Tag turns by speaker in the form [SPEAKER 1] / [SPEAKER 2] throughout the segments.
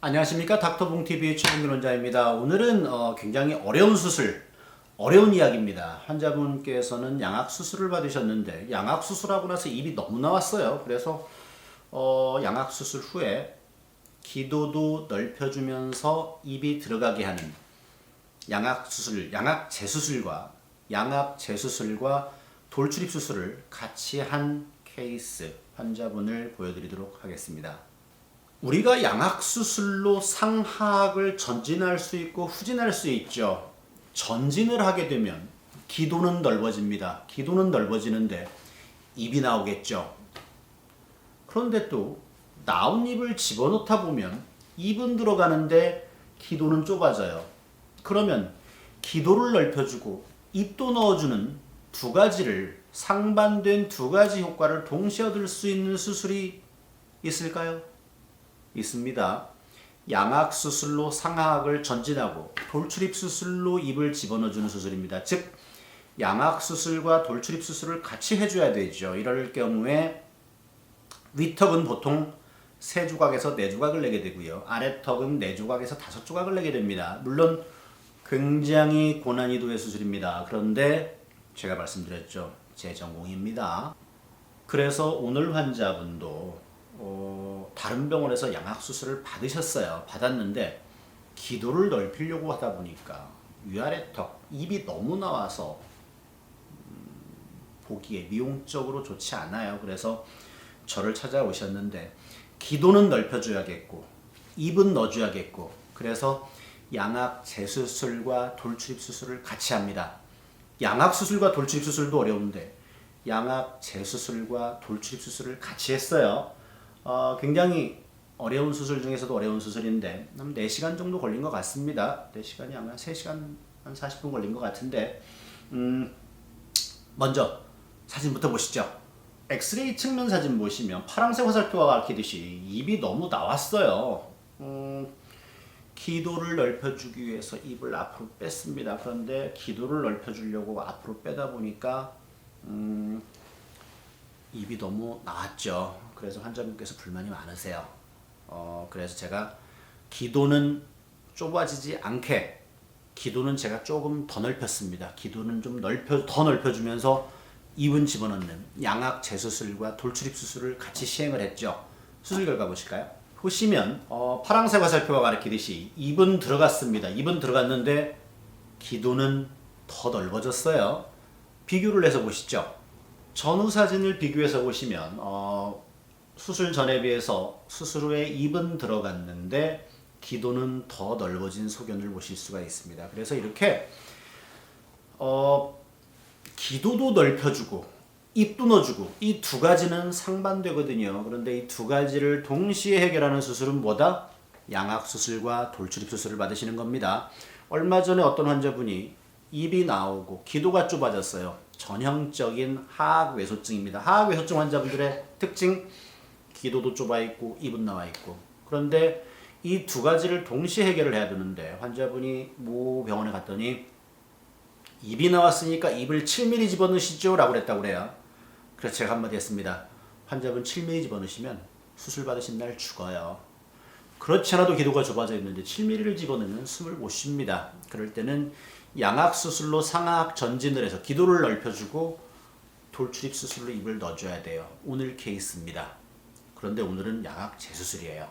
[SPEAKER 1] 안녕하십니까, 닥터봉TV의 최동민 원장입니다. 오늘은 굉장히 어려운 수술, 어려운 이야기입니다. 환자분께서는 양악수술을 받으셨는데 양악수술하고 나서 입이 너무 나왔어요. 그래서 양악수술 후에 기도도 넓혀주면서 입이 들어가게 하는 양악수술, 양악재수술과 돌출입수술을 같이 한 케이스 환자분을 보여드리도록 하겠습니다. 우리가 양악수술로 상하악을 전진할 수 있고 후진할 수 있죠. 전진을 하게 되면 기도는 넓어집니다. 기도는 넓어지는데 입이 나오겠죠. 그런데 또 나온 입을 집어넣다 보면 입은 들어가는데 기도는 좁아져요. 그러면 기도를 넓혀주고 입도 넣어주는 두 가지를, 상반된 두 가지 효과를 동시에 얻을 수 있는 수술이 있을까요? 있습니다. 양악수술로 상하악을 전진하고 돌출입수술로 입을 집어넣어주는 수술입니다. 즉 양악수술과 돌출입수술을 같이 해줘야 되죠. 이럴 경우에 위턱은 보통 3조각에서 4조각을 내게 되고요. 아래턱은 4조각에서 5조각을 내게 됩니다. 물론 굉장히 고난이도의 수술입니다. 그런데 제가 말씀드렸죠. 제 전공입니다. 그래서 오늘 환자분도 다른 병원에서 양악수술을 받았는데 기도를 넓히려고 하다 보니까 위아래턱, 입이 너무 나와서 보기에 미용적으로 좋지 않아요. 그래서 저를 찾아오셨는데 기도는 넓혀줘야겠고 입은 넣어줘야겠고, 그래서 양악재수술과 돌출입수술을 같이 합니다. 양악수술과 돌출입수술도 어려운데 양악재수술과 돌출입수술을 같이 했어요. 굉장히 어려운 수술 중에서도 어려운 수술인데 한 4시간 정도 걸린 것 같습니다. 4시간이 아마 3시간 한 40분 걸린 것 같은데 먼저 사진부터 보시죠. 엑스레이 측면 사진 보시면 파란색 화살표가 가리키듯이 입이 너무 나왔어요. 기도를 넓혀주기 위해서 입을 앞으로 뺐습니다. 그런데 기도를 넓혀주려고 앞으로 빼다 보니까 입이 너무 나왔죠. 그래서 환자분께서 불만이 많으세요. 그래서 제가 기도는 좁아지지 않게 기도는 제가 조금 더 넓혔습니다. 기도는 좀 더 넓혀주면서 입은 집어넣는 양악재수술과 돌출입수술을 같이 시행을 했죠. 수술 결과 보실까요? 보시면 파란색 화살표가 가리키듯이 입은 들어갔습니다. 입은 들어갔는데 기도는 더 넓어졌어요. 비교를 해서 보시죠. 전후 사진을 비교해서 보시면 수술 전에 비해서 수술 후에 입은 들어갔는데 기도는 더 넓어진 소견을 보실 수가 있습니다. 그래서 이렇게 기도도 넓혀주고 입도 넣어주고 이 두 가지는 상반되거든요. 그런데 이 두 가지를 동시에 해결하는 수술은 뭐다? 양악수술과 돌출입수술을 받으시는 겁니다. 얼마 전에 어떤 환자분이 입이 나오고 기도가 좁아졌어요. 전형적인 하악외소증입니다. 하악외소증 환자분들의 특징, 기도도 좁아 있고 입은 나와 있고. 그런데 이 두 가지를 동시에 해결을 해야 되는데 환자분이 모 병원에 갔더니 입이 나왔으니까 입을 7mm 집어넣으시죠 라고 그랬다고 그래요. 그래서 제가 한마디 했습니다. 환자분 7mm 집어넣으시면 수술 받으신 날 죽어요. 그렇지 않아도 기도가 좁아져 있는데 7mm를 집어넣으면 숨을 못 쉽니다. 그럴 때는 양악수술로 상하악 전진을 해서 기도를 넓혀주고 돌출입수술로 입을 넣어줘야 돼요. 오늘 케이스입니다. 그런데 오늘은 양악재수술이에요.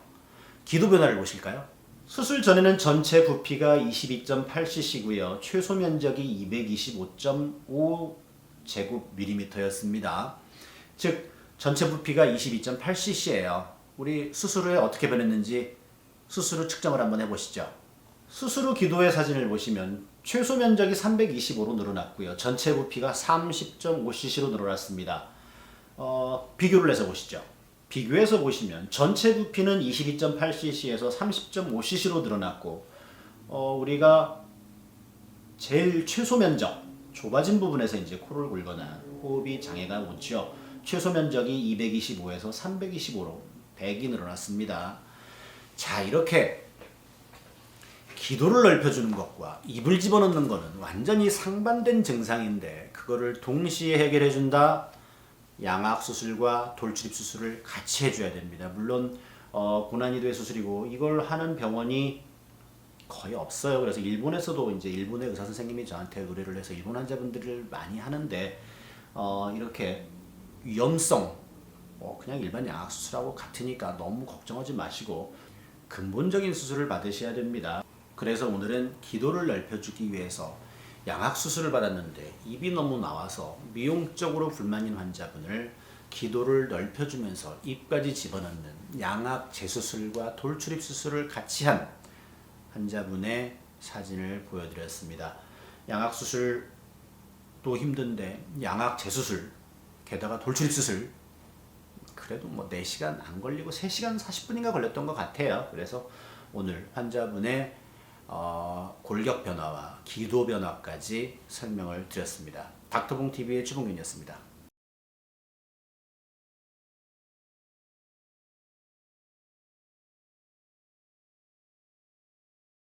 [SPEAKER 1] 기도 변화를 보실까요? 수술 전에는 전체 부피가 22.8cc고요. 최소 면적이 225.5제곱밀리미터였습니다. 즉 전체 부피가 22.8cc예요. 우리 수술 후에 어떻게 변했는지 수술 후 측정을 한번 해보시죠. 수술 후 기도의 사진을 보시면 최소 면적이 325로 늘어났고요. 전체 부피가 30.5cc로 늘어났습니다. 비교를 해서 보시죠. 비교해서 보시면 전체 부피는 22.8cc에서 30.5cc로 늘어났고 우리가 제일 최소 면적, 좁아진 부분에서 이제 코를 골거나 호흡이 장애가 오죠. 최소 면적이 225에서 325로 100이 늘어났습니다. 자, 이렇게 기도를 넓혀주는 것과 입을 집어넣는 것은 완전히 상반된 증상인데 그거를 동시에 해결해준다. 양악수술과 돌출입수술을 같이 해줘야 됩니다. 물론 고난이도의 수술이고 이걸 하는 병원이 거의 없어요. 그래서 일본에서도 이제 일본의 의사 선생님이 저한테 의뢰를 해서 일본 환자분들을 많이 하는데 이렇게 위험성 그냥 일반 양악 수술하고 같으니까 너무 걱정하지 마시고 근본적인 수술을 받으셔야 됩니다. 그래서 오늘은 기도를 넓혀주기 위해서 양악 수술을 받았는데 입이 너무 나와서 미용적으로 불만인 환자분을 기도를 넓혀주면서 입까지 집어넣는 양악 재수술과 돌출입 수술을 같이 한 환자분의 사진을 보여드렸습니다. 양악 수술도 힘든데 양악 재수술 게다가 돌출입 수술 그래도 뭐 4시간 안 걸리고 3시간 40분인가 걸렸던 것 같아요. 그래서 오늘 환자분의 골격 변화와 기도 변화까지 설명을 드렸습니다. 닥터봉TV의 주봉균이었습니다.